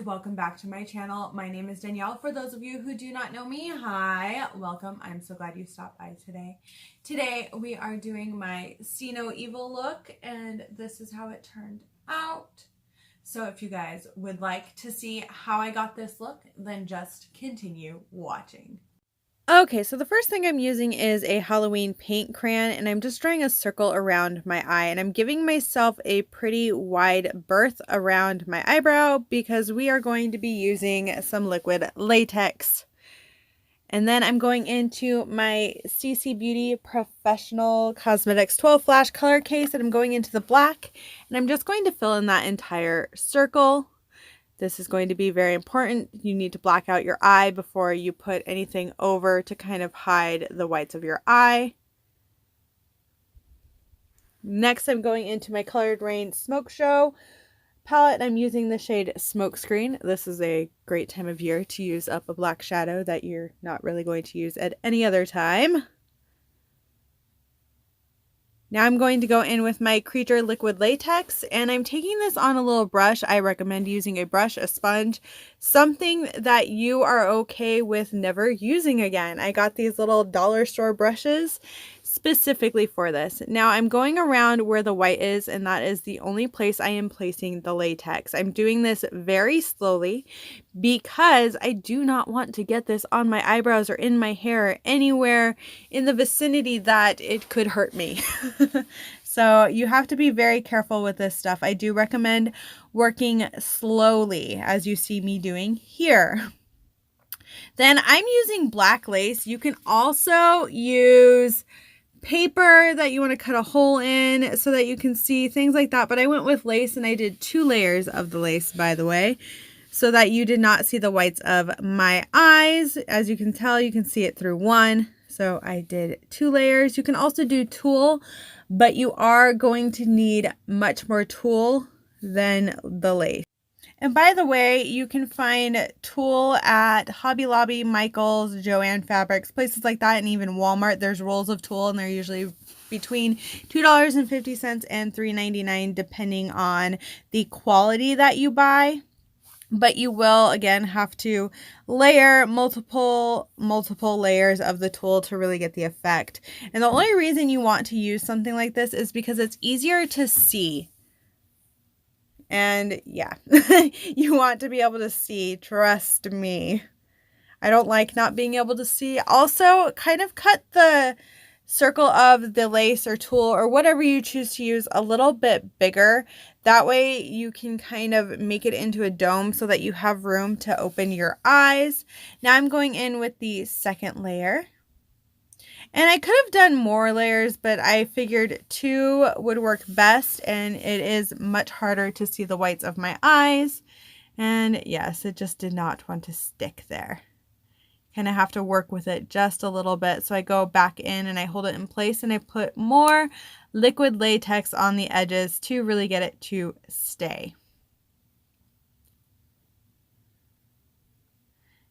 welcome back to my channel. My name is Danielle. For those of you who do not know me, hi, welcome. I'm so glad you stopped by today. Today we are doing my See No Evil look, and this is how it turned out. So if you guys would like to see how I got this look, then just continue watching. Okay, so the first thing I'm using is a Halloween paint crayon, and I'm just drawing a circle around my eye, and I'm giving myself a pretty wide berth around my eyebrow because we are going to be using some liquid latex. And then I'm going into my CC Beauty Professional Cosmetics 12 Flash Color Case, and I'm going into the black, and I'm just going to fill in that entire circle. This is going to be very important. You need to black out your eye before you put anything over to kind of hide the whites of your eye. Next, I'm going into my colored Raine Smoke Show palette, and I'm using the shade Smoke Screen. This is a great time of year to use up a black shadow that you're not really going to use at any other time. Now I'm going to go in with my Creature Liquid Latex, and I'm taking this on a little brush. I recommend using a brush, a sponge, something that you are okay with never using again. I got these little dollar store brushes specifically for this. Now I'm going around where the white is, and that is the only place I am placing the latex. I'm doing this very slowly because I do not want to get this on my eyebrows or in my hair or anywhere in the vicinity that it could hurt me. So you have to be very careful with this stuff. I do recommend working slowly, as you see me doing here. Then I'm using black lace. You can also use paper that you want to cut a hole in so that you can see things like that. But I went with lace, and I did 2 layers of the lace, by the way, so that you did not see the whites of my eyes. As you can tell, you can see it through 1. So I did 2 layers. You can also do tulle, but you are going to need much more tulle than the lace. And by the way, you can find tulle at Hobby Lobby, Michael's, Joann Fabrics, places like that, and even Walmart. There's rolls of tulle, and they're usually between $2.50 and $3.99 depending on the quality that you buy. But you will, again, have to layer multiple layers of the tulle to really get the effect. And the only reason you want to use something like this is because it's easier to see. And yeah, you want to be able to see, trust me. I don't like not being able to see. Also, kind of cut the circle of the lace or tulle or whatever you choose to use a little bit bigger. That way you can kind of make it into a dome so that you have room to open your eyes. Now I'm going in with the second layer. And I could have done more layers, but I figured 2 would work best, and it is much harder to see the whites of my eyes. And yes, it just did not want to stick there. Kind of have to work with it just a little bit. So I go back in and I hold it in place, and I put more liquid latex on the edges to really get it to stay.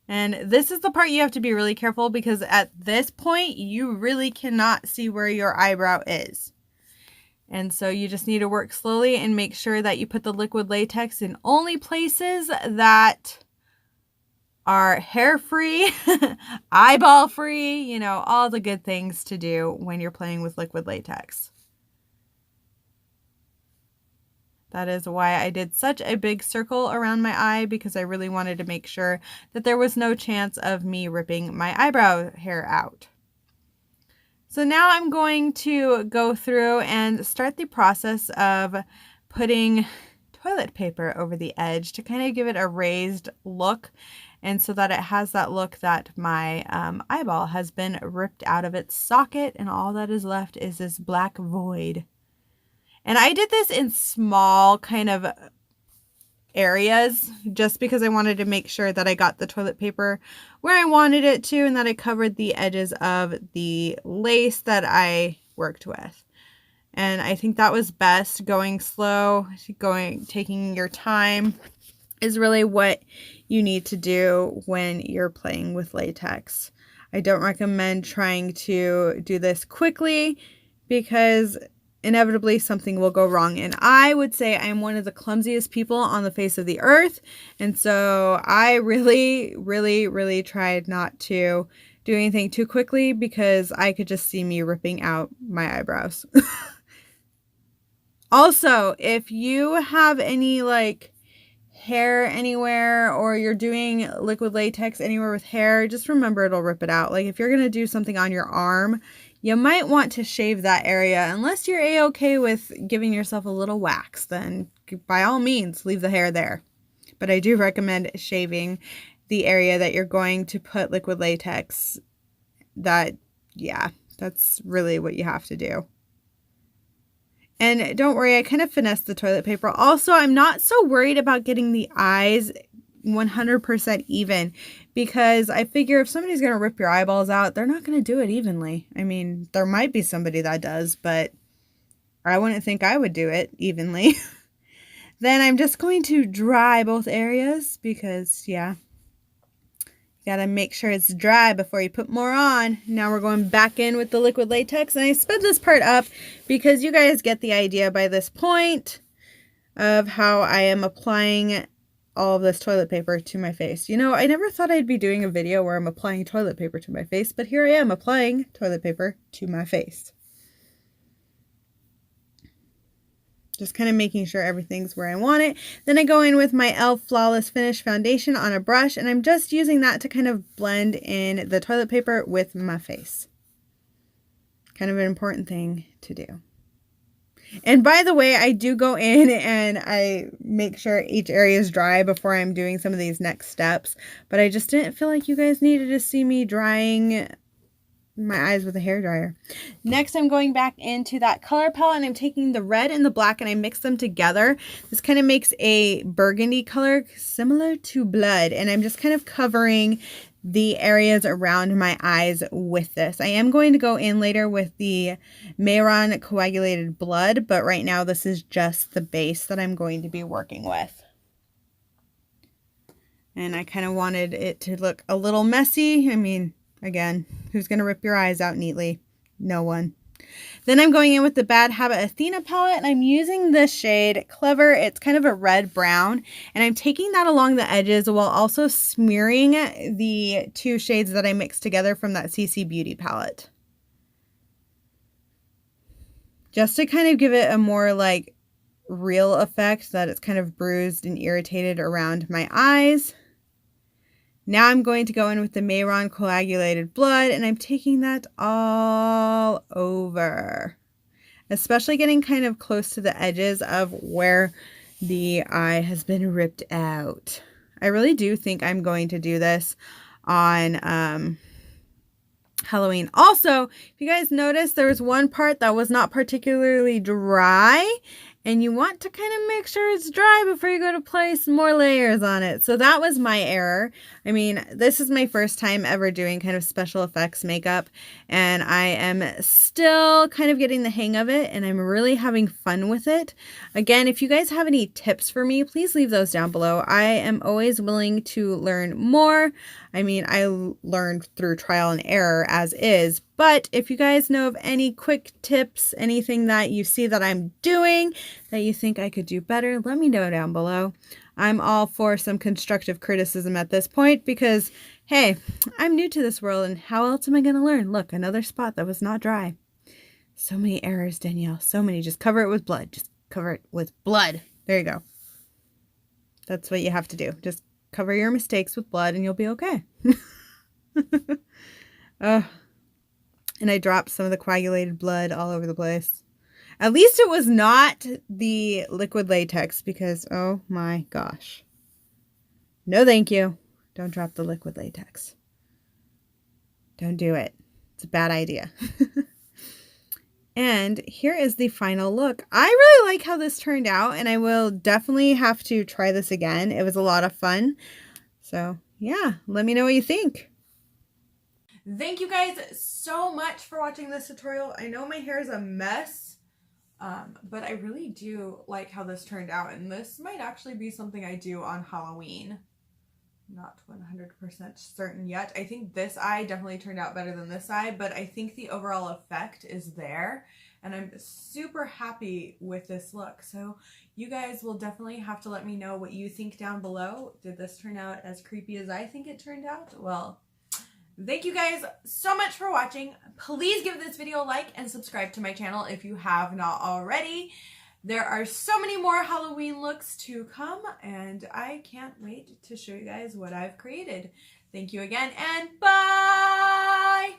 And this is the part you have to be really careful, because at this point you really cannot see where your eyebrow is. And so you just need to work slowly and make sure that you put the liquid latex in only places that are hair free, eyeball free, you know, all the good things to do when you're playing with liquid latex. That is why I did such a big circle around my eye, because I really wanted to make sure that there was no chance of me ripping my eyebrow hair out. So now I'm going to go through and start the process of putting toilet paper over the edge to kind of give it a raised look, and so that it has that look that my eyeball has been ripped out of its socket, and all that is left is this black void. And I did this in small kind of areas just because I wanted to make sure that I got the toilet paper where I wanted it to, and that I covered the edges of the lace that I worked with. And I think that was best. Going slow, taking your time is really what you need to do when you're playing with latex. I don't recommend trying to do this quickly, because inevitably something will go wrong. And I would say I am one of the clumsiest people on the face of the earth. And so I really tried not to do anything too quickly because I could just see me ripping out my eyebrows. Also, if you have any like hair anywhere or you're doing liquid latex anywhere with hair, just remember it'll rip it out. Like if you're going to do something on your arm, you might want to shave that area. Unless you're a-okay with giving yourself a little wax, then by all means leave the hair there. But I do recommend shaving the area that you're going to put liquid latex. Yeah, that's really what you have to do. And don't worry, I kind of finessed the toilet paper. Also, I'm not so worried about getting the eyes 100% even because I figure if somebody's going to rip your eyeballs out, they're not going to do it evenly. I mean, there might be somebody that does, but I wouldn't think I would do it evenly. Then I'm just going to dry both areas because, yeah, you got to make sure it's dry before you put more on. Now we're going back in with the liquid latex. And I sped this part up because you guys get the idea by this point of how I am applying all of this toilet paper to my face. You know, I never thought I'd be doing a video where I'm applying toilet paper to my face, but here I am applying toilet paper to my face. Just kind of making sure everything's where I want it. Then I go in with my e.l.f. Flawless Finish Foundation on a brush, and I'm just using that to kind of blend in the toilet paper with my face. Kind of an important thing to do. And by the way, I do go in and I make sure each area is dry before I'm doing some of these next steps. But I just didn't feel like you guys needed to see me drying my eyes with a hairdryer. Next, I'm going back into that color palette and I'm taking the red and the black and I mix them together. This kind of makes a burgundy color similar to blood. And I'm just kind of covering the areas around my eyes with this. I am going to go in later with the Mehron Coagulated Blood, but right now this is just the base that I'm going to be working with. And I kind of wanted it to look a little messy. I mean, again, who's going to rip your eyes out neatly? No one. Then I'm going in with the Bad Habit Athena palette, and I'm using this shade Clever. It's kind of a red brown, and I'm taking that along the edges while also smearing the two shades that I mixed together from that CC Beauty palette. Just to kind of give it a more like real effect that it's kind of bruised and irritated around my eyes. Now I'm going to go in with the Mehron Coagulated Blood, and I'm taking that all over, especially getting kind of close to the edges of where the eye has been ripped out. I really do think I'm going to do this on Halloween. Also, if you guys notice, there was one part that was not particularly dry, and you want to kind of make sure it's dry before you go to place more layers on it. So that was my error. I mean, this is my first time ever doing kind of special effects makeup, and I am still kind of getting the hang of it, and I'm really having fun with it. Again, if you guys have any tips for me, please leave those down below. I am always willing to learn more. I mean, I learned through trial and error as is, but if you guys know of any quick tips, anything that you see that I'm doing that you think I could do better, let me know down below. I'm all for some constructive criticism at this point because, hey, I'm new to this world and how else am I going to learn? Look, another spot that was not dry. So many errors, Danielle. So many. Just cover it with blood. Just cover it with blood. There you go. That's what you have to do. Just cover your mistakes with blood and you'll be okay. And I dropped some of the coagulated blood all over the place. At least it was not the liquid latex because, oh my gosh. No, thank you. Don't drop the liquid latex. Don't do it. It's a bad idea. And here is the final look. I really like how this turned out, and I will definitely have to try this again. It was a lot of fun. So yeah, let me know what you think. Thank you guys so much for watching this tutorial. I know my hair is a mess, but I really do like how this turned out, and this might actually be something I do on Halloween. Not 100% certain yet. I think this eye definitely turned out better than this eye, but I think the overall effect is there. and I'm super happy with this look. So you guys will definitely have to let me know what you think down below. Did this turn out as creepy as I think it turned out? Well, thank you guys so much for watching. Please give this video a like and subscribe to my channel if you have not already. There are so many more Halloween looks to come, and I can't wait to show you guys what I've created. Thank you again, and bye!